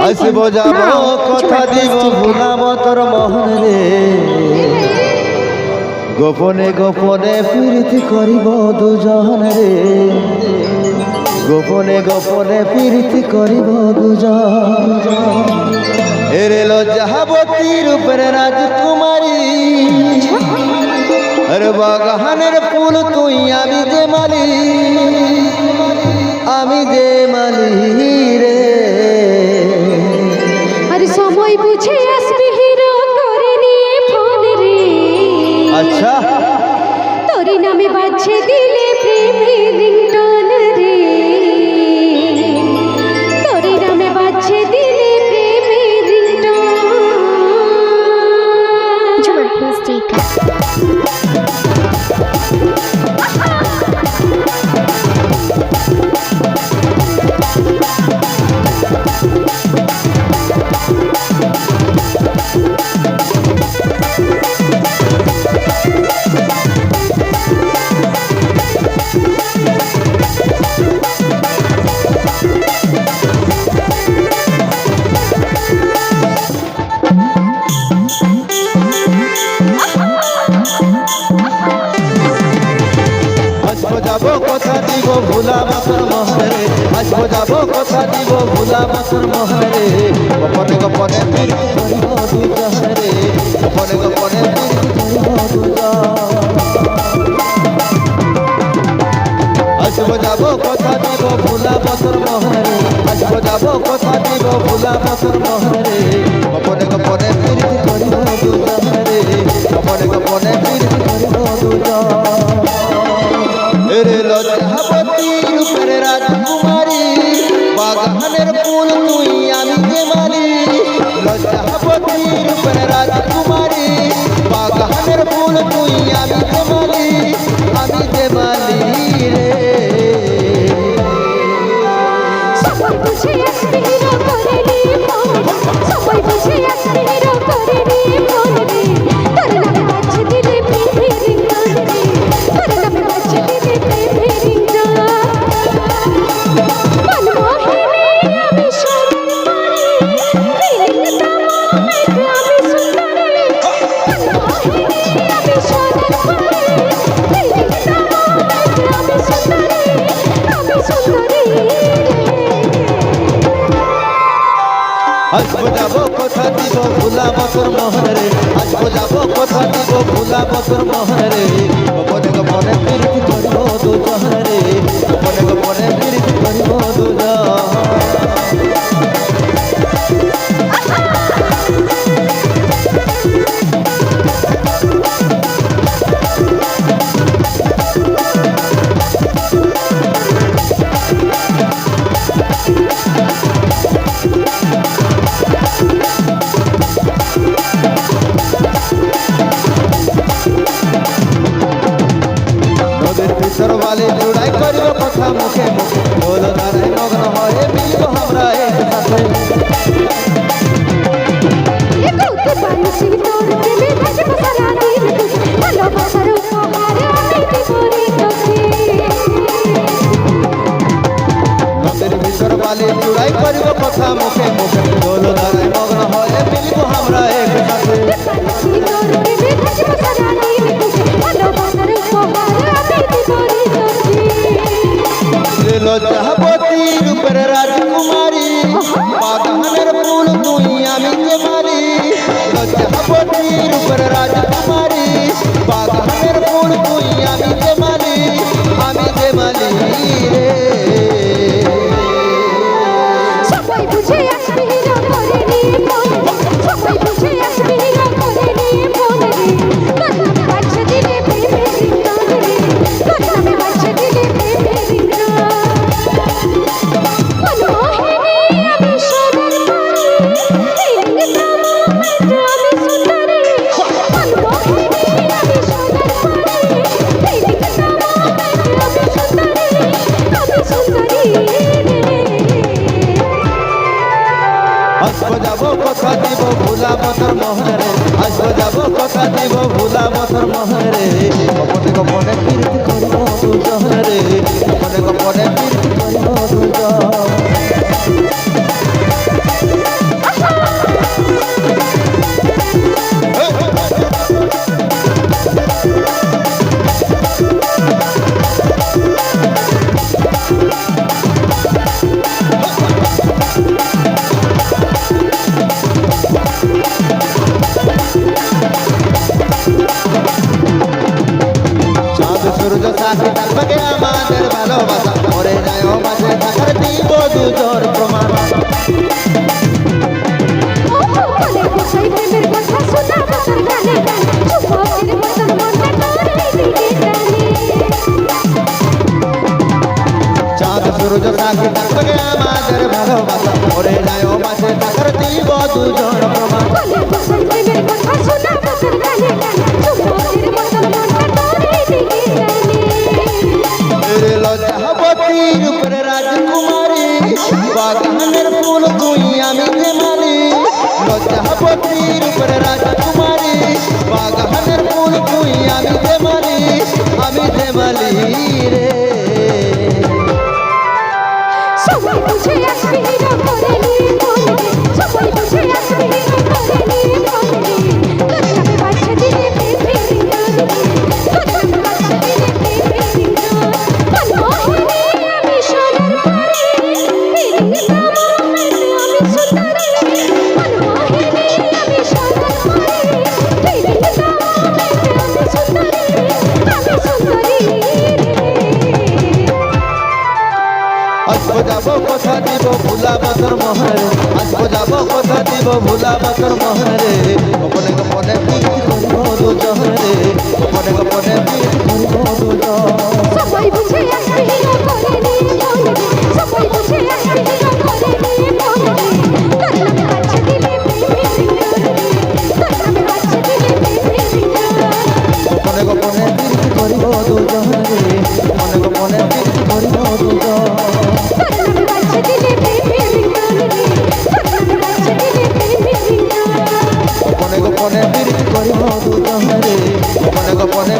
আসব যাব কথা দিব ভুলাম তোর মহরে গোপনে গোপনে প্রীতি করিব দুজন রে গোপনে গোপনে প্রীতি করিব দুজন এরে লজ্জাবতী রূপের রাজকুমারী আরে বাগানের ফুল তুই আমি যে মালি রে আর সময় বুঝে আসবি হিরো করে নিয়ে ফোন রে আচ্ছা তোরি নামে বাজছে দিলে প্রেমের রিংটোন রে তোরি নামে বাজছে দিলে প্রেমের রিংটোন Jumar Plastic. যাব কথা দিব ভুলাম তোর মহরে আসব যাব কথা দিব ভুলাম তোর মহরে গোপনে গোপনে প্রীতি করিব দুজন রে গোপনে গোপনে প্রীতি করিব দুজন আসব যাব কথা দিব ভুলাম তোর মহরে আসব যাব কথা দিব ভুলাম তোর মহরে গোপনে গোপনে প্রীতি করিব দুজন রে গোপনে গোপনে প্রীতি করিব দুজন রে লজ্জাবতী রূপের রাজকুমারী বাগানের ফুল তুই আমি যে মালি লজ্জাবতী রূপের রাজকুমারী বাগানের ফুল তুই আমি যে মালি রে সময় বুঝে আসবি হিরো করে নিয়ে ফোন সময় বুঝে আসবি হিরো করে নিয়ে ফোন রে তোর নামে বাজছে দিলে প্রেমের রিংটোন রে তোর নামে বাজছে দিলে প্রেমের রিংটোন মনমোহিনী আমি সোনার পরি রিংটা মোমেন্ট আমি সুন্দরী মনমোহিনী আমি সোনার পরি রিংটা মোমেন্ট আমি সুন্দরী আসব যাব কথা দিব ভুলাম তোর মহরে আসব যাব কথা দিব ভুলাম তোর মহরে গোপনে গোপনে প্রীতি করিব দুজন রে গোপনে গোপনে প্রীতি করিব দুজন নদীর ভিতর বালি জুড়াই করিব কথা মুখে মুখে বল ধারে মগ্ন হয়ে মিলব আমরা একসাথে একটু বানসি তোর প্রেমে ভাসব সারা দিন ভালোবাসার উপহার আমি দিব রে তোকে নদীর ভিতর বালি জুড়াই করিব কথা মুখে মুখে বল ধারে মগ্ন হয়ে মিলব আমরা একসাথে বানসি তোর প্রেমে ভাসব সারা দিন ভালোবাসার উপহার আমি দিব রে তোকে লজ্জাবতী রূপের রাজকুমারী বাগানের ফুল তুই আমি যে মালি লজ্জাবতী রূপের রাজকুমারী বাগানের ফুল তুই আমি যে মালি রে সবাই বুঝে আসবি হিরো করে নিয়ে ফোন সবাই বুঝে আসবি হিরো করে নিয়ে ফোন রে তোর নামে বাজছে দিলে প্রেমের রিংটোন রে তোর নামে বাজছে দিলে প্রেমের রিংটোন মনমোহিনী আমি সোনার পরি রিংটা মোমেন্ট আমি সুন্দরী মনমোহিনী আমি সোনার পরি রিংটা মোমেন্ট আমি সুন্দরী আসব যাব কথা দিব ভুলাম তোর মহরে আসব যাব কথা দিব ভুলাম তোর মহরে গোপনে গোপনে প্রীতি করিব দুজন রে গোপনে গোপনে প্রীতি করিব দুজন তুই আমি যে মালি লজ্জাপতির উপরে রাজকুমারী বাগানের ফুল তুই আমি যে মালি রে সবাই বুঝে আসবি হিরো করে নিয়ে মনে রে সবাই বুঝে আসবি হিরো করে নিয়ে মনে রে তোর নামে বাজছে দিলে প্রেমে রিঙ্গান তোর নামে বাজছে দিলে প্রেমে রিঙ্গান মনমোহিনী আমি সোনার পরি ফিরিয়ে দাও মেতে আমি সুন্দরী মনমোহিনী আমি সোনার পরি ফিরিয়ে দাও মেতে আমি সুন্দরী আসবো যাবো কথা দিব ভুলা বছর মহরে আসবো যাবো কথা দিব ভুলা বছর মহরে গোপনে গোপনে প্রীতি করিব দুজনে গোপনে গোপনে প্রীতি করিব দুজন সবাই বুঝে আসবি হিরো করে নিয়ে মনে রে সবাই বুঝে আসবি হিরো করে নিয়ে মনে রে তোর নামে বাজছে দিলে প্রেমে রিঙ্গান তোর নামে বাজছে দিলে প্রেমে রিঙ্গান গোপনে গোপনে প্রীতি করিব দুজনে গোপনে গোপনে প্রীতি করিব দুজন তোর নামে বাজছে দিলে প্রেমে রিঙ্গান রে তোর নামে বাজছে দিলে প্রেমে রিঙ্গান গোপনে গোপনে প্রীতি করিব দুজনে গোপনে গোপনে